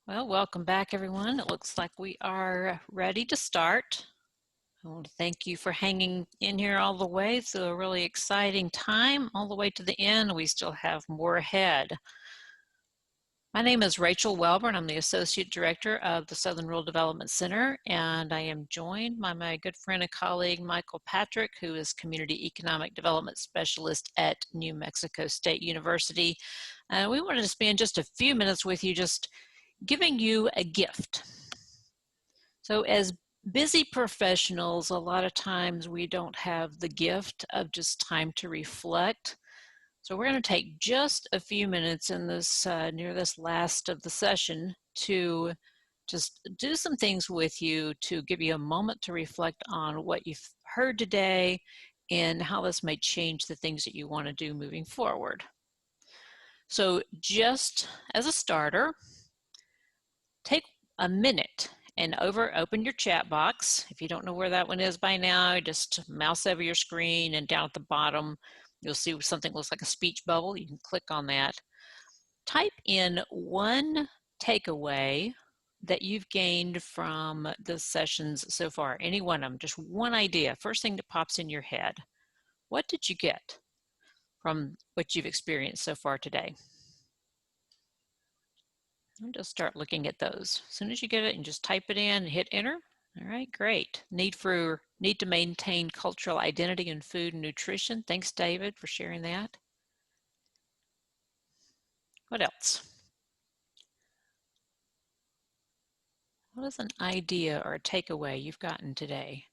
Well, welcome back, everyone. It looks like we are ready to start. I want to thank you for hanging in here all the way through a really exciting time, all the way to the end. We still have more ahead. My name is Rachel Welborn. I'm the Associate Director of the Southern Rural Development Center, and I am joined by my good friend and colleague, Michael Patrick, who is Community Economic Development Specialist at New Mexico State University. And we wanted to spend just a few minutes with you just giving you a gift. So as busy professionals, a lot of times we don't have the gift of just time to reflect. So we're going to take just a few minutes in this near this last of the session to just do some things with you to give you a moment to reflect on what you've heard today and how this may change the things that you want to do moving forward. So just as a starter, take a minute and open your chat box. If you don't know where that one is by now, just mouse over your screen, and down at the bottom, you'll see something that looks like a speech bubble. You can click on that. Type in one takeaway that you've gained from the sessions so far, any one of them, just one idea, first thing that pops in your head. What did you get from what you've experienced so far today? And just start looking at those. As soon as you get it, and just type it in and hit enter. All right, great. Need to maintain cultural identity in food and nutrition. Thanks, David, for sharing that. What else? What is an idea or a takeaway you've gotten today?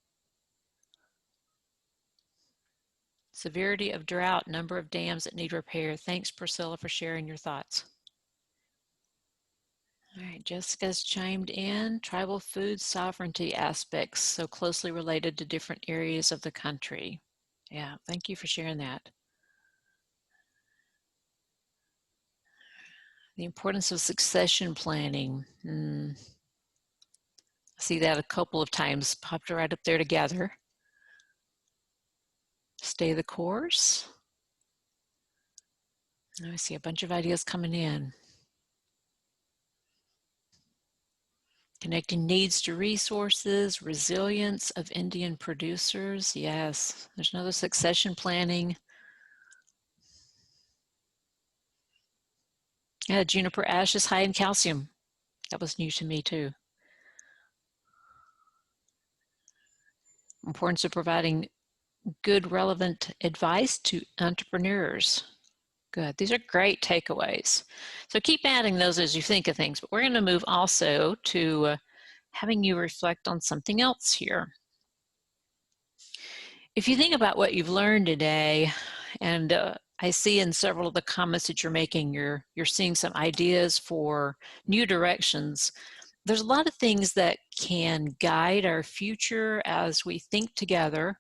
Severity of drought, number of dams that need repair. Thanks, Priscilla, for sharing your thoughts. All right, Jessica's chimed in. Tribal food sovereignty aspects so closely related to different areas of the country. Yeah, thank you for sharing that. The importance of succession planning. I see that a couple of times popped right up there together. Stay the course. I see a bunch of ideas coming in. Connecting needs to resources, resilience of Indian producers. Yes, there's another succession planning. Yeah, juniper ash is high in calcium. That was new to me too. Importance of providing good, relevant advice to entrepreneurs. Good. These are great takeaways. So keep adding those as you think of things, but we're going to move also to having you reflect on something else here. If you think about what you've learned today, and I see in several of the comments that you're making, you're seeing some ideas for new directions. There's a lot of things that can guide our future as we think together.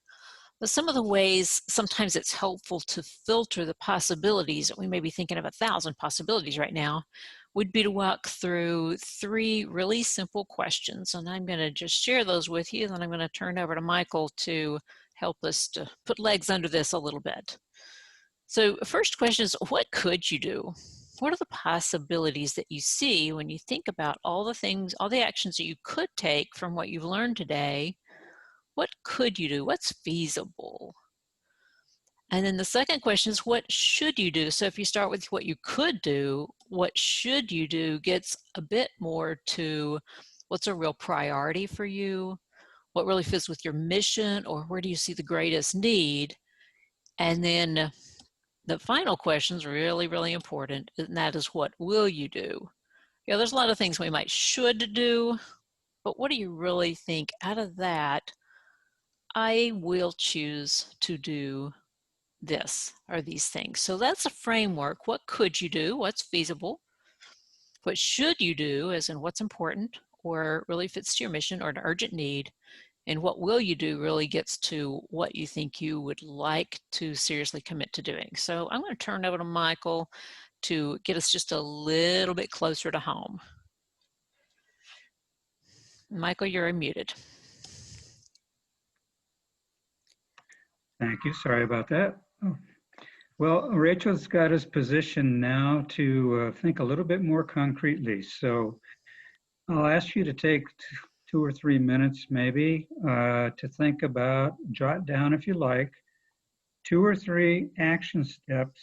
But some of the ways sometimes it's helpful to filter the possibilities that we may be thinking of 1,000 possibilities right now would be to walk through 3 really simple questions. And I'm going to just share those with you. Then I'm going to turn over to Michael to help us to put legs under this a little bit. So first question is, what could you do? What are the possibilities that you see when you think about all the things, all the actions that you could take from what you've learned today? What could you do? What's feasible? And then the second question is, what should you do? So if you start with what you could do, what should you do gets a bit more to what's a real priority for you, what really fits with your mission, or where do you see the greatest need? And then the final question is really, really important, and that is, what will you do? You know, there's a lot of things we might should do, but what do you really think out of that? I will choose to do this or these things. So that's a framework. What could you do? What's feasible? What should you do, as in what's important or really fits to your mission or an urgent need? And what will you do really gets to what you think you would like to seriously commit to doing. So I'm going to turn over to Michael to get us just a little bit closer to home. Michael, you're unmuted. Thank you. Sorry about that. Oh. Well, Rachel's got us positioned now to think a little bit more concretely. So I'll ask you to take 2 or 3 minutes maybe to think about, jot down if you like, 2 or 3 action steps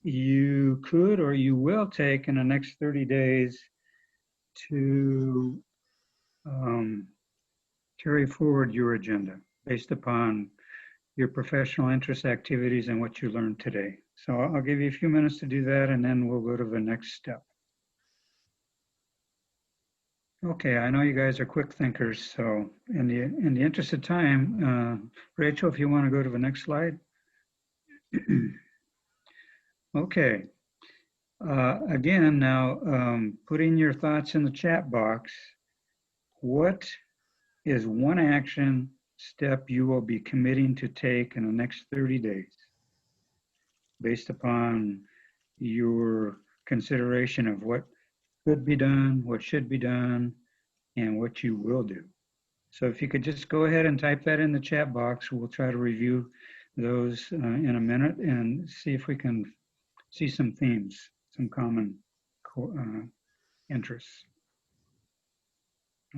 you could or you will take in the next 30 days to carry forward your agenda based upon your professional interest, activities, and what you learned today. So I'll give you a few minutes to do that, and then we'll go to the next step. Okay, I know you guys are quick thinkers, so in the interest of time, Rachel, if you want to go to the next slide. Okay. Again, now putting your thoughts in the chat box. What is one action step you will be committing to take in the next 30 days based upon your consideration of what could be done, what should be done, and what you will do? So if you could just go ahead and type that in the chat box, we'll try to review those in a minute and see if we can see some themes, some common interests.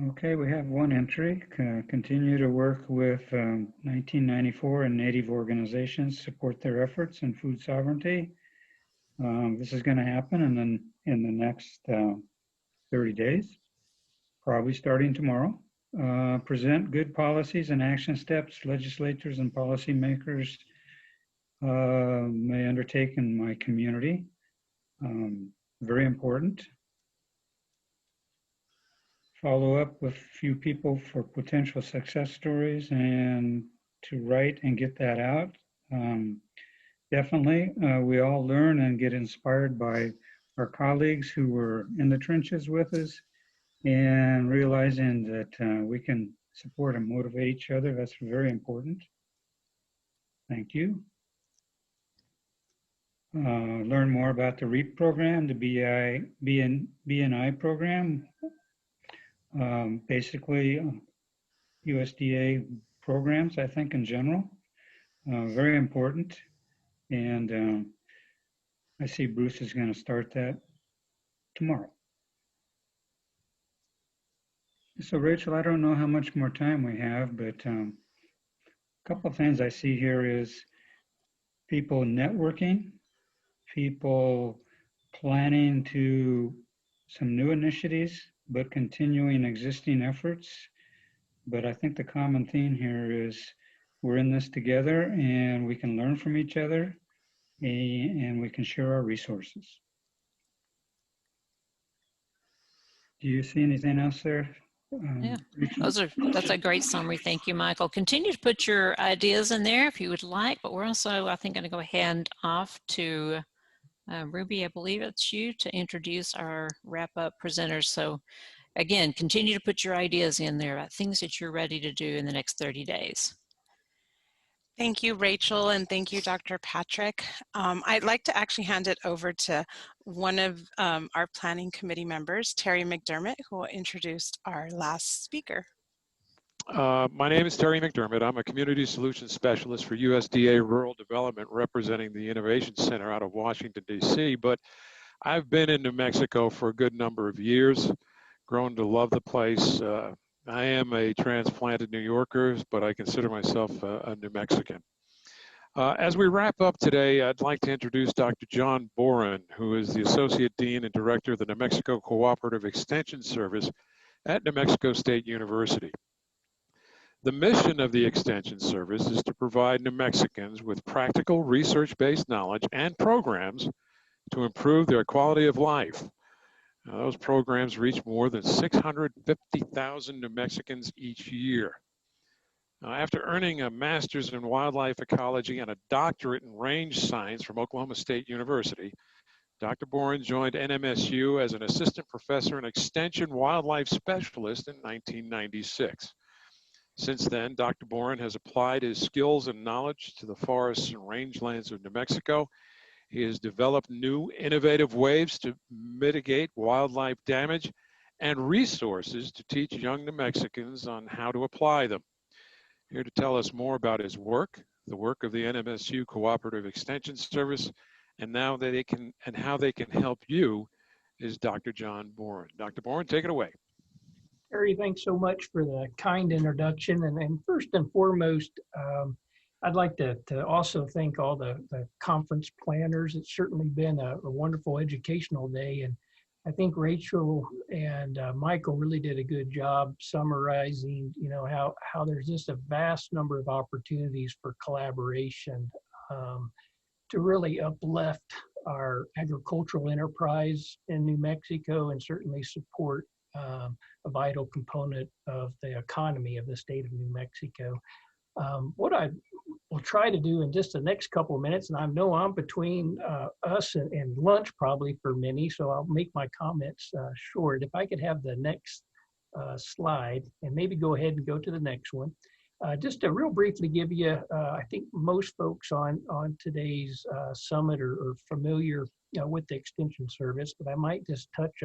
Okay, we have one entry. Continue to work with 1994 and Native organizations, support their efforts in food sovereignty. This is going to happen in the next 30 days, probably starting tomorrow. Present good policies and action steps legislators and policymakers may undertake in my community. Very important. Follow up with a few people for potential success stories and to write and get that out. Definitely, we all learn and get inspired by our colleagues who were in the trenches with us and realizing that we can support and motivate each other. That's very important. Thank you. Learn more about the REAP program, the BNI program. Basically, USDA programs, I think, in general. Very important. And I see Bruce is going to start that tomorrow. So Rachel, I don't know how much more time we have, but a couple of things I see here is people networking, people planning to some new initiatives, but continuing existing efforts. But I think the common theme here is we're in this together and we can learn from each other and we can share our resources. Do you see anything else there? Yeah, that's a great summary. Thank you, Michael. Continue to put your ideas in there if you would like, but we're also, I think, going to go hand off to Ruby. I believe it's you to introduce our wrap-up presenters. So again, continue to put your ideas in there about things that you're ready to do in the next 30 days. Thank you, Rachel, and thank you, Dr. Patrick. I'd like to actually hand it over to one of our planning committee members, Terry McDermott, who will introduce our last speaker. My name is Terry McDermott. I'm a Community Solutions Specialist for USDA Rural Development, representing the Innovation Center out of Washington, D.C. But I've been in New Mexico for a good number of years, grown to love the place. I am a transplanted New Yorker, but I consider myself a New Mexican. As we wrap up today, I'd like to introduce Dr. John Boren, who is the Associate Dean and Director of the New Mexico Cooperative Extension Service at New Mexico State University. The mission of the Extension Service is to provide New Mexicans with practical research-based knowledge and programs to improve their quality of life. Now, those programs reach more than 650,000 New Mexicans each year. Now, after earning a master's in wildlife ecology and a doctorate in range science from Oklahoma State University, Dr. Boren joined NMSU as an assistant professor and extension wildlife specialist in 1996. Since then, Dr. Boren has applied his skills and knowledge to the forests and rangelands of New Mexico. He has developed new innovative ways to mitigate wildlife damage and resources to teach young New Mexicans on how to apply them. Here to tell us more about his work, the work of the NMSU Cooperative Extension Service, and how they can help you is Dr. John Boren. Dr. Boren, take it away. Harry, thanks so much for the kind introduction. And first and foremost, I'd like to also thank all the conference planners. It's certainly been a wonderful educational day. And I think Rachel and Michael really did a good job summarizing, how there's just a vast number of opportunities for collaboration to really uplift our agricultural enterprise in New Mexico and certainly support a vital component of the economy of the state of New Mexico. What I will try to do in just the next couple of minutes, and I know I'm between us and lunch probably for many, so I'll make my comments short. If I could have the next slide, and maybe go ahead and go to the next one. Just to real briefly give you, I think most folks on today's summit are familiar with the Extension Service, but I might just touch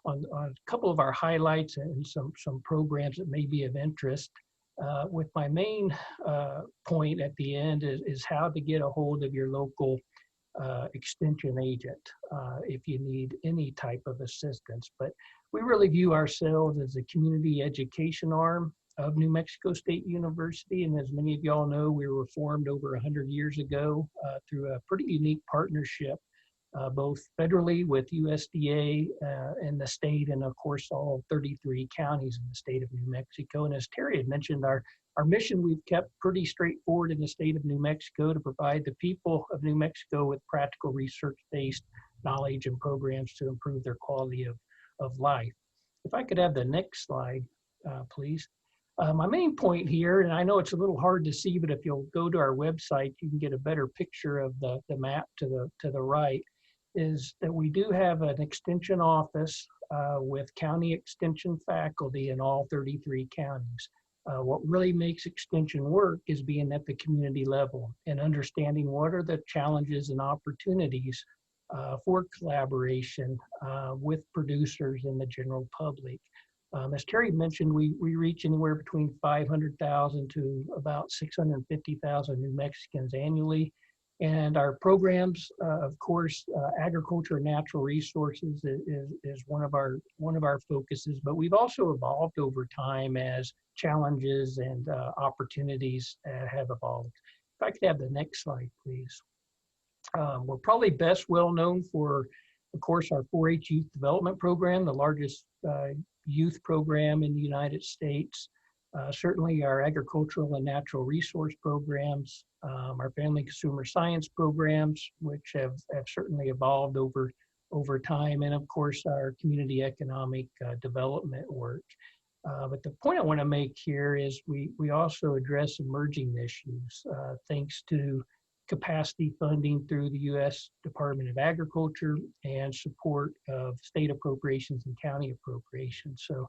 on a couple of our highlights and some programs that may be of interest. With my main point at the end is how to get a hold of your local extension agent if you need any type of assistance. But we really view ourselves as a community education arm of New Mexico State University. And as many of y'all know, we were formed over 100 years ago through a pretty unique partnership, both federally with USDA and the state, and of course, all 33 counties in the state of New Mexico. And as Terry had mentioned, our mission we've kept pretty straightforward in the state of New Mexico to provide the people of New Mexico with practical research-based knowledge and programs to improve their quality of life. If I could have the next slide, please. My main point here, and I know it's a little hard to see, but if you'll go to our website, you can get a better picture of the map to the right, is that we do have an extension office with county extension faculty in all 33 counties. What really makes extension work is being at the community level and understanding what are the challenges and opportunities for collaboration with producers and the general public. As Terry mentioned, we reach anywhere between 500,000 to about 650,000 New Mexicans annually. And our programs, of course, agriculture and natural resources is one of our focuses, but we've also evolved over time as challenges and opportunities have evolved. If I could have the next slide, please. We're probably best well known for, of course, our 4-H Youth Development Program, the largest youth program in the United States. Certainly our agricultural and natural resource programs, our family consumer science programs, which have certainly evolved over time, and of course our community economic development work. But the point I want to make here is we also address emerging issues thanks to capacity funding through the U.S. Department of Agriculture and support of state appropriations and county appropriations. So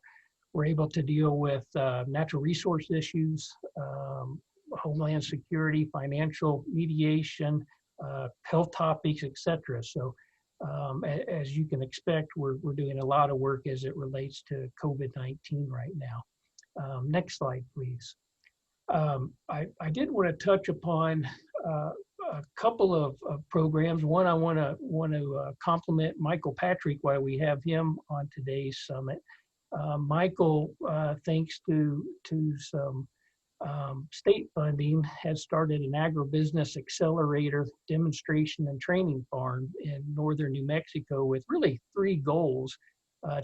we're able to deal with natural resource issues, homeland security, financial mediation, health topics, etc. So as you can expect, we're doing a lot of work as it relates to COVID-19 right now. Next slide, please. I did want to touch upon a couple of programs. One, I want to compliment Michael Patrick while we have him on today's summit. Michael, thanks to some state funding, has started an agribusiness accelerator demonstration and training farm in northern New Mexico with really 3 goals: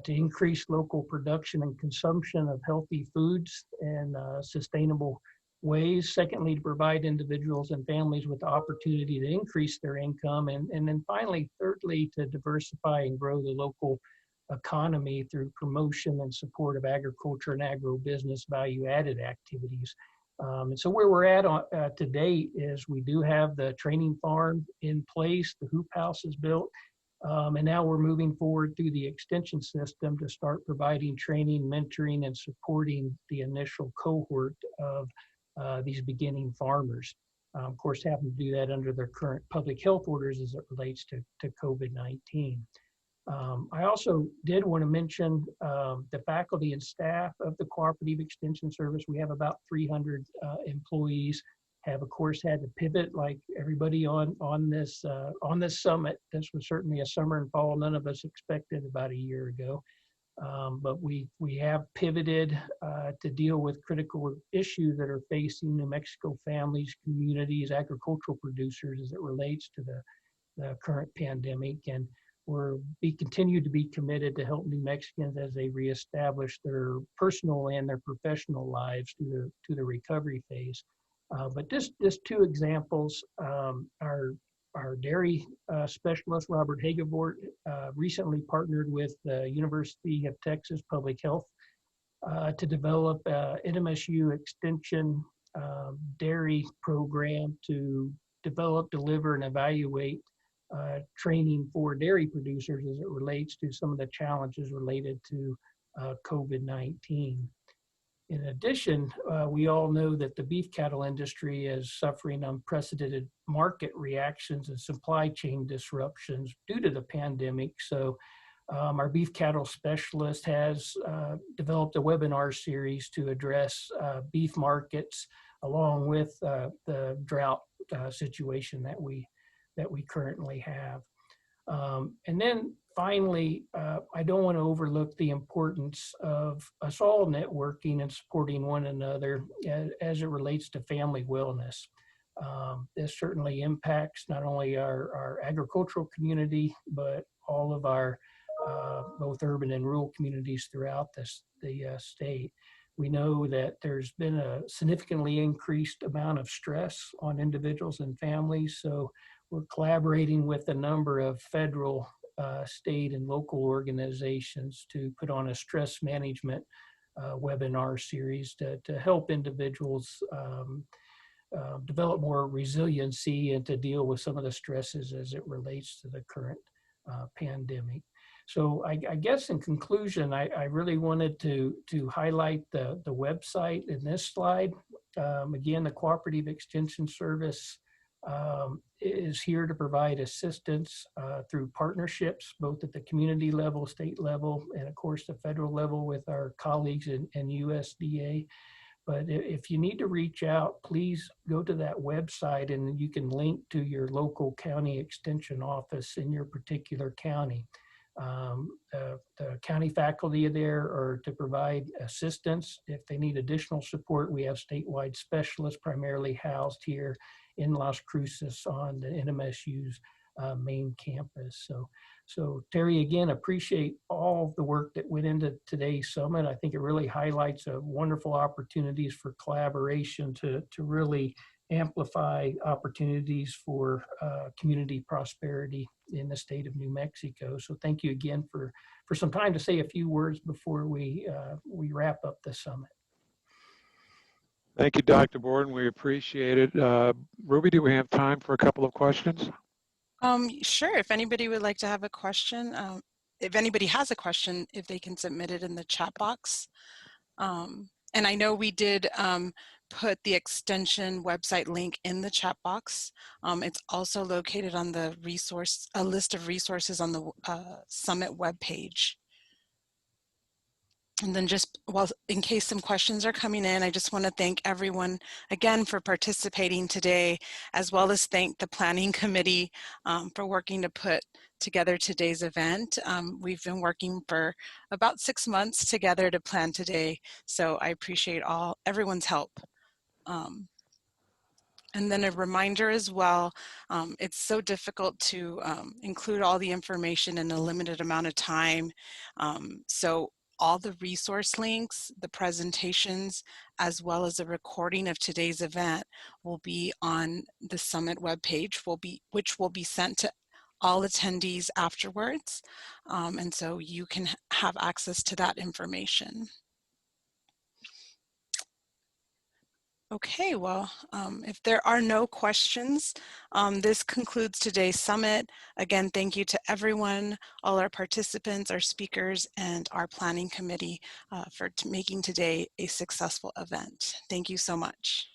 to increase local production and consumption of healthy foods in sustainable ways. Secondly, to provide individuals and families with the opportunity to increase their income. And then finally, thirdly, to diversify and grow the local economy through promotion and support of agriculture and agribusiness value-added activities. And so where we're at to date is we do have the training farm in place, the hoop house is built, and now we're moving forward through the extension system to start providing training, mentoring, and supporting the initial cohort of these beginning farmers. Of course, having to do that under their current public health orders as it relates to COVID-19. I also did want to mention the faculty and staff of the Cooperative Extension Service. We have about 300 employees, have of course had to pivot like everybody on this summit. This was certainly a summer and fall none of us expected about a year ago. But we have pivoted to deal with critical issues that are facing New Mexico families, communities, agricultural producers as it relates to the current pandemic. And we continue to be committed to help New Mexicans as they reestablish their personal and their professional lives to the recovery phase. But just two examples. Our dairy specialist, Robert Hagevort, recently partnered with the University of Texas Public Health to develop NMSU Extension dairy program to develop, deliver, and evaluate training for dairy producers as it relates to some of the challenges related to COVID-19. In addition, we all know that the beef cattle industry is suffering unprecedented market reactions and supply chain disruptions due to the pandemic. So our beef cattle specialist has developed a webinar series to address beef markets along with the drought situation that we currently have. And then finally, I don't want to overlook the importance of us all networking and supporting one another as it relates to family wellness. This certainly impacts not only our agricultural community, but all of our both urban and rural communities throughout the state. We know that there's been a significantly increased amount of stress on individuals and families. So we're collaborating with a number of federal, state, and local organizations to put on a stress management webinar series to help individuals develop more resiliency and to deal with some of the stresses as it relates to the current pandemic. So I guess in conclusion, I really wanted to highlight the website in this slide. Again, the Cooperative Extension Service is here to provide assistance through partnerships, both at the community level, state level, and of course the federal level with our colleagues in USDA. But if you need to reach out, please go to that website and you can link to your local county extension office in your particular county. The county faculty are there or to provide assistance. If they need additional support, we have statewide specialists primarily housed here in Las Cruces on the NMSU's main campus. So Terry, again, appreciate all the work that went into today's summit. I think it really highlights wonderful opportunities for collaboration to really amplify opportunities for community prosperity in the state of New Mexico. So thank you again for some time to say a few words before we wrap up the summit. Thank you, Dr. Borden. We appreciate it. Ruby, do we have time for a couple of questions? Sure. If anybody would like to have a question, if anybody has a question, if they can submit it in the chat box. And I know we did put the extension website link in the chat box. It's also located on the a list of resources on the Summit webpage. And then in case some questions are coming in, I just want to thank everyone again for participating today, as well as thank the planning committee for working to put together today's event. We've been working for about 6 months together to plan today, so I appreciate everyone's help. And then a reminder as well, it's so difficult to include all the information in a limited amount of time. So all the resource links, the presentations, as well as a recording of today's event will be on the Summit webpage, which will be sent to all attendees afterwards. And so you can have access to that information. Okay, well, if there are no questions, this concludes today's summit. Again, thank you to everyone, all our participants, our speakers, and our planning committee for making today a successful event. Thank you so much.